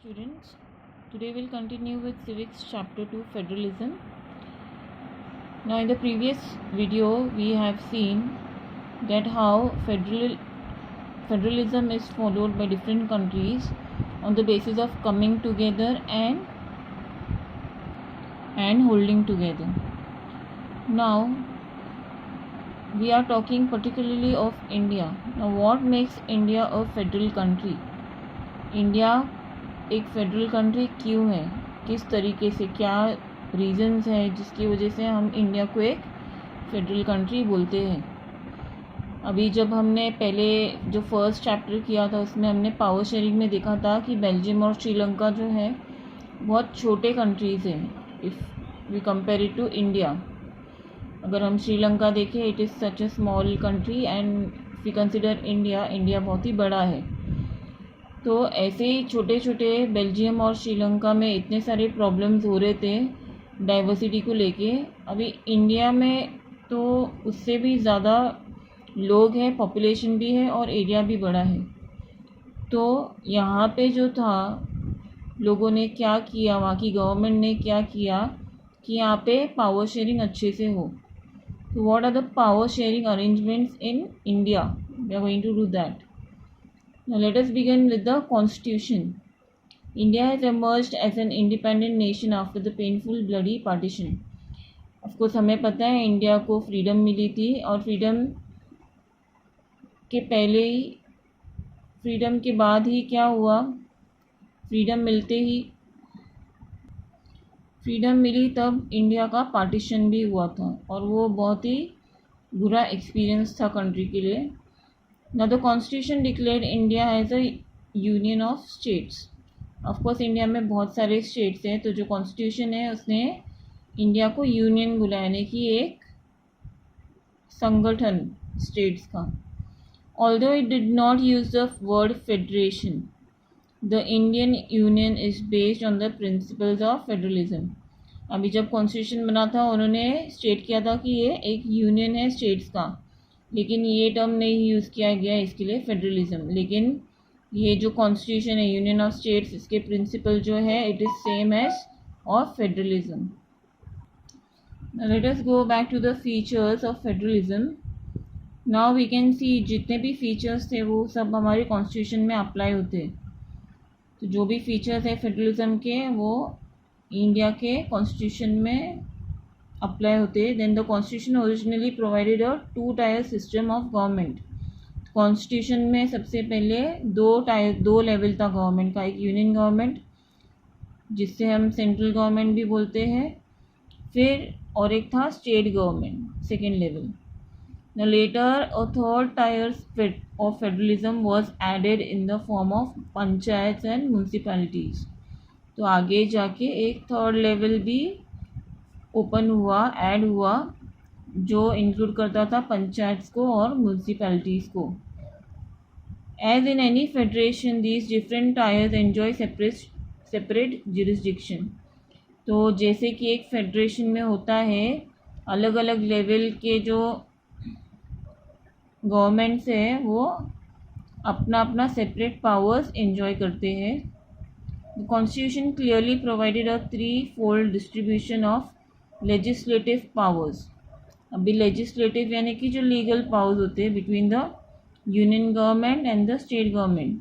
Students, today we'll continue with Civics Chapter 2 Federalism. Now in the previous video we have seen that how federalism is followed by different countries on the basis of coming together and holding together. Now we are talking particularly of India. Now what makes India a federal country? India एक federal country क्यों है, किस तरीके से, क्या reasons है जिसकी वजह से हम इंडिया को एक फेडरल कंट्री बोलते हैं. अभी जब हमने पहले जो फर्स्ट चैप्टर किया था उसमें हमने पावर शेयरिंग में देखा था कि बेल्जियम और श्रीलंका जो है बहुत छोटे कंट्रीज़ हैं if we compare it to India. अगर हम श्रीलंका देखें it is such a small country and we consider India बहुत ही बड़ा है. तो ऐसे ही छोटे छोटे बेल्जियम और श्रीलंका में इतने सारे प्रॉब्लम्स हो रहे थे डाइवर्सिटी को लेके. अभी इंडिया में तो उससे भी ज़्यादा लोग हैं, पॉपुलेशन भी है और एरिया भी बड़ा है. तो यहाँ पे जो था लोगों ने क्या किया, वहाँ की गवर्नमेंट ने क्या किया कि यहाँ पे पावर शेयरिंग अच्छे से हो. तो what are the power sharing arrangements in India? We are going to do that. Now let us begin with the constitution. India has emerged as an independent nation after the painful bloody partition. Of course हमें पता है India को freedom मिली थी और freedom के पहले ही, freedom के बाद ही क्या हुआ, फ्रीडम मिली तब इंडिया का पार्टीशन भी हुआ था और वो बहुत ही बुरा एक्सपीरियंस था कंट्री के लिए. Now the constitution declared India as a union of states. Of course India में बहुत सारे स्टेट्स हैं, तो जो कॉन्स्टिट्यूशन है उसने इंडिया को यूनियन बुलाया, यानी कि एक संगठन स्टेट्स का. Although it did not use the word federation, the Indian Union is based on the principles of federalism. अभी जब कॉन्स्टिट्यूशन बना था उन्होंने स्टेट किया था कि ये एक यूनियन है स्टेट्स का, लेकिन ये टर्म नहीं यूज़ किया गया इसके लिए फेडरलिज्म. लेकिन ये जो कॉन्स्टिट्यूशन है यूनियन ऑफ स्टेट्स, इसके प्रिंसिपल जो है it is same as of federalism. Let us go back to the features of federalism. Now we can see जितने भी फीचर्स थे वो सब हमारे कॉन्स्टिट्यूशन में अप्लाई होते. तो जो भी फीचर्स है फेडरलिज्म के वो इंडिया के कॉन्स्टिट्यूशन में अप्लाई होते. Then the constitution originally provided a 2-tier system of government. Constitution में सबसे पहले दो लेवल था गवर्नमेंट का, एक यूनियन गवर्नमेंट जिससे हम सेंट्रल गवर्नमेंट भी बोलते हैं, फिर और एक था state government second level. The later a 3rd-tier of federalism was added in the form of panchayat and municipalities. तो आगे जाके एक 3rd लेवल भी ओपन हुआ, ऐड हुआ, जो इंक्लूड करता था पंचायत को और म्यूनसिपैलिटीज़ को. As in any federation these different tiers enjoy separate jurisdiction. तो जैसे कि एक फेडरेशन में होता है अलग अलग लेवल के जो गवर्नमेंट्स है वो अपना अपना सेपरेट पावर्स एंजॉय करते हैं. The constitution clearly provided a 3-fold distribution of legislative powers. अभी लेजिस्लेटिव यानी कि जो लीगल पावर्स होते हैं between the union government and the state government.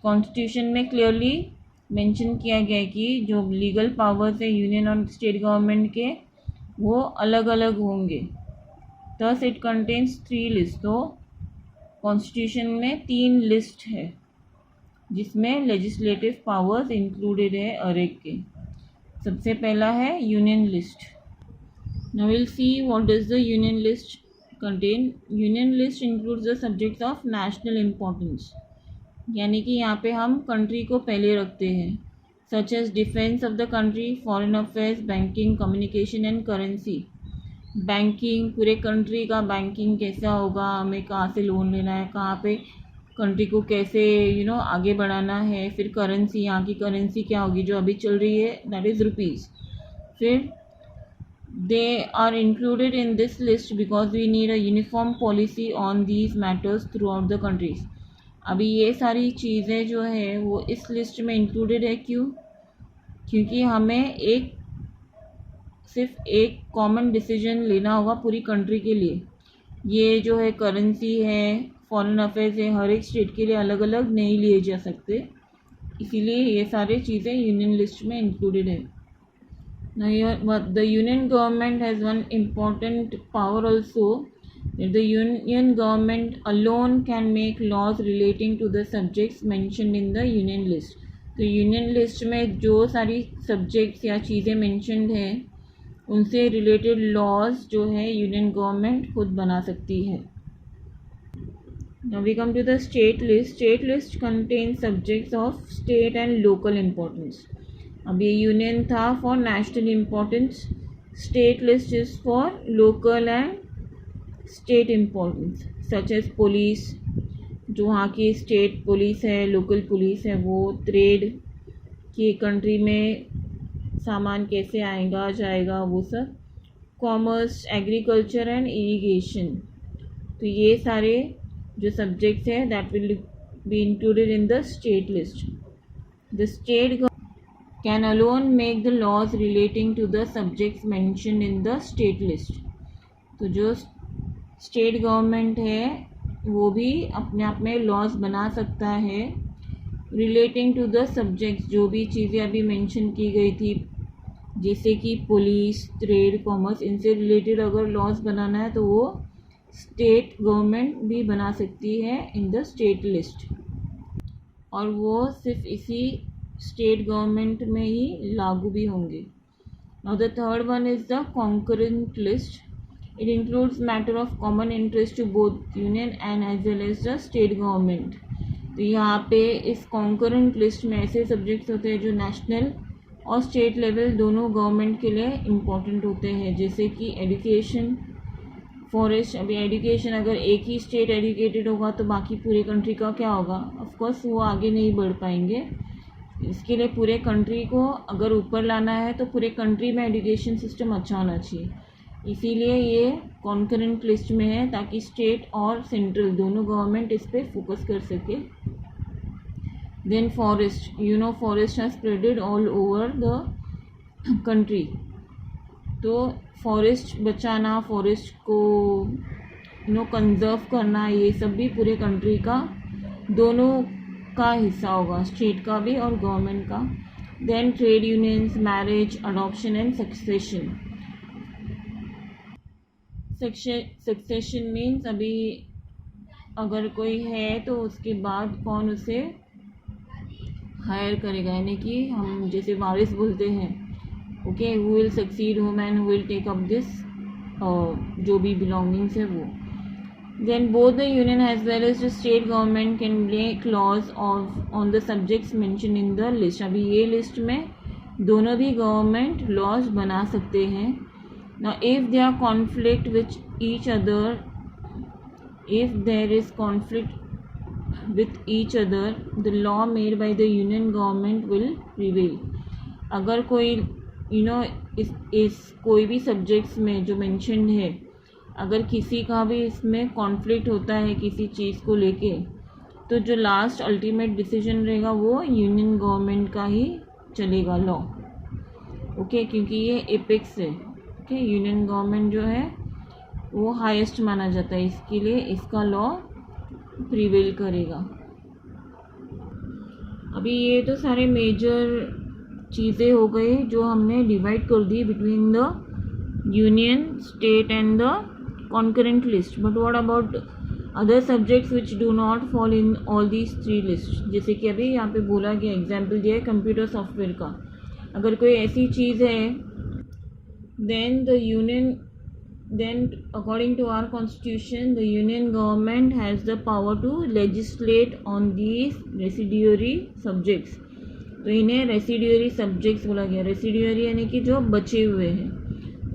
Constitution में क्लियरली मेंशन किया गया है कि जो लीगल पावर्स है यूनियन और स्टेट गवर्नमेंट के वो अलग अलग होंगे. Thus it contains 3 list. तो कॉन्स्टिट्यूशन में 3 लिस्ट है जिसमें लेजिस्लेटिव पावर्स इंक्लूडेड है हर एक के. सबसे पहला है union list. Now we'll see what does the union list contain. Union list includes the subjects of national importance. यानी कि यहाँ पे हम कंट्री को पहले रखते हैं, such as defense of the country, foreign affairs, banking, communication and currency. Banking, पूरे कंट्री का बैंकिंग कैसा होगा, हमें कहाँ से लोन लेना है, कहाँ पे कंट्री को कैसे आगे बढ़ाना है. फिर करेंसी, यहाँ की करेंसी क्या होगी जो अभी चल रही है, दैट इज़ रुपीज़. फिर they are included in this list because we need a uniform policy on these matters throughout the countries. अभी ये सारी चीज़ें जो है वो इस लिस्ट में इंक्लूडेड है। क्यों? क्योंकि हमें सिर्फ एक कॉमन डिसीजन लेना होगा पूरी कंट्री के लिए। ये जो है करेंसी है, फॉरेन अफेयर्स है, हर एक स्टेट के लिए अलग अलग नहीं लिए जा सकते, इसीलिए ये सारी चीज़ें यूनियन लिस्ट में इंक्लूडेड है। The union government has one important power also, that the union government alone can make laws relating to the subjects mentioned in the union list. तो यूनियन लिस्ट में जो सारी सब्जेक्ट्स या चीज़ें mentioned है उनसे रिलेटेड लॉज जो है यूनियन गवर्नमेंट खुद बना सकती है। Now we come to the state list. State list contains subjects of state and local importance. अब ये यूनियन था for national importance, state list is for local and state importance, such as police, जो वहाँ की state police है, local police है, वो trade की कंट्री में सामान कैसे आएगा जाएगा वो सब, कॉमर्स, एग्रीकल्चर एंड इरिगेशन। तो ये सारे जो सब्जेक्ट्स हैं that will be included in the state list. The state can alone make the laws relating to the subjects mentioned in the state list. तो जो स्टेट गवर्नमेंट है वो भी अपने आप में लॉज बना सकता है रिलेटिंग टू द सब्जेक्ट्स, जो भी चीज़ें अभी मेंशन की गई थी जैसे कि पुलिस, ट्रेड, कॉमर्स, इनसे रिलेटेड अगर लॉज बनाना है तो वो स्टेट गवर्नमेंट भी बना सकती है इन द स्टेट लिस्ट, और वो सिर्फ इसी स्टेट गवर्नमेंट में ही लागू भी होंगे। Now the third one is the concurrent list. It includes matter of common interest to both union and as well as the state government. तो यहाँ पे इस कॉन्करेंट लिस्ट में ऐसे सब्जेक्ट्स होते हैं जो नेशनल और स्टेट लेवल दोनों गवर्नमेंट के लिए इम्पॉर्टेंट होते हैं, जैसे कि एजुकेशन, फॉरेस्ट. अभी एजुकेशन अगर एक ही स्टेट एजुकेटेड होगा तो बाकी पूरे कंट्री का क्या होगा? ऑफकोर्स वो आगे नहीं बढ़ पाएंगे। इसके लिए पूरे कंट्री को अगर ऊपर लाना है तो पूरे कंट्री में एजुकेशन सिस्टम अच्छा होना चाहिए, इसीलिए ये कॉन्करेंट लिस्ट में है ताकि स्टेट और सेंट्रल दोनों गवर्नमेंट इस पर फोकस कर सके। Then forest, forest has spreaded all over the country, तो फॉरेस्ट बचाना, फॉरेस्ट को कंजर्व करना, ये सब भी पूरे कंट्री का दोनों का हिस्सा होगा, स्टेट का भी और गवर्नमेंट का। Then trade unions, marriage, adoption and succession. Succession means अभी अगर कोई है तो उसके बाद कौन उसे हायर करेगा, यानी कि हम जैसे वारिस बोलते हैं, okay, who will succeed whom and who will take up this, जो भी बिलोंगिंग्स है वो. Then both the union as well as the state government can make laws on the subjects mentioned in the list. अभी ये list में दोनों भी government laws बना सकते हैं. Now if there are conflict with each other, if there is conflict with each other, the law made by the union government will prevail. अगर कोई इस कोई भी सब्जेक्ट्स में जो मेंशन्ड है, अगर किसी का भी इसमें कॉन्फ्लिक्ट होता है किसी चीज़ को लेके, तो जो लास्ट अल्टीमेट डिसीजन रहेगा वो यूनियन गवर्नमेंट का ही चलेगा लॉ, ओके, क्योंकि ये एपेक्स है, ओके, यूनियन गवर्नमेंट जो है वो हाईएस्ट माना जाता है, इसके लिए इसका लॉ प्रिवेल करेगा. अभी ये तो सारे मेजर चीज़ें हो गई जो हमने डिवाइड कर दी between the union, state and the concurrent list. But what about other subjects which do not fall in all these three lists? जैसे कि अभी यहाँ पे बोला गया, एग्जाम्पल दिया है कंप्यूटर सॉफ्टवेयर का. अगर कोई ऐसी चीज़ है then according to our constitution the union government has the power to legislate on these residuary subjects. तो इन्हें रेसिड्यूरी सब्जेक्ट्स बोला गया. रेसिड्यूरी यानी कि जो बचे हुए हैं.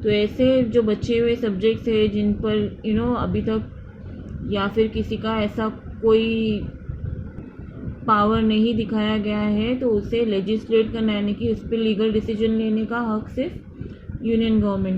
तो ऐसे जो बचे हुए सब्जेक्ट्स हैं जिन पर अभी तक या फिर किसी का ऐसा कोई पावर नहीं दिखाया गया है, तो उसे लेजिस्लेट करना यानी कि उस पर लीगल डिसीजन लेने का हक सिर्फ यूनियन गवर्नमेंट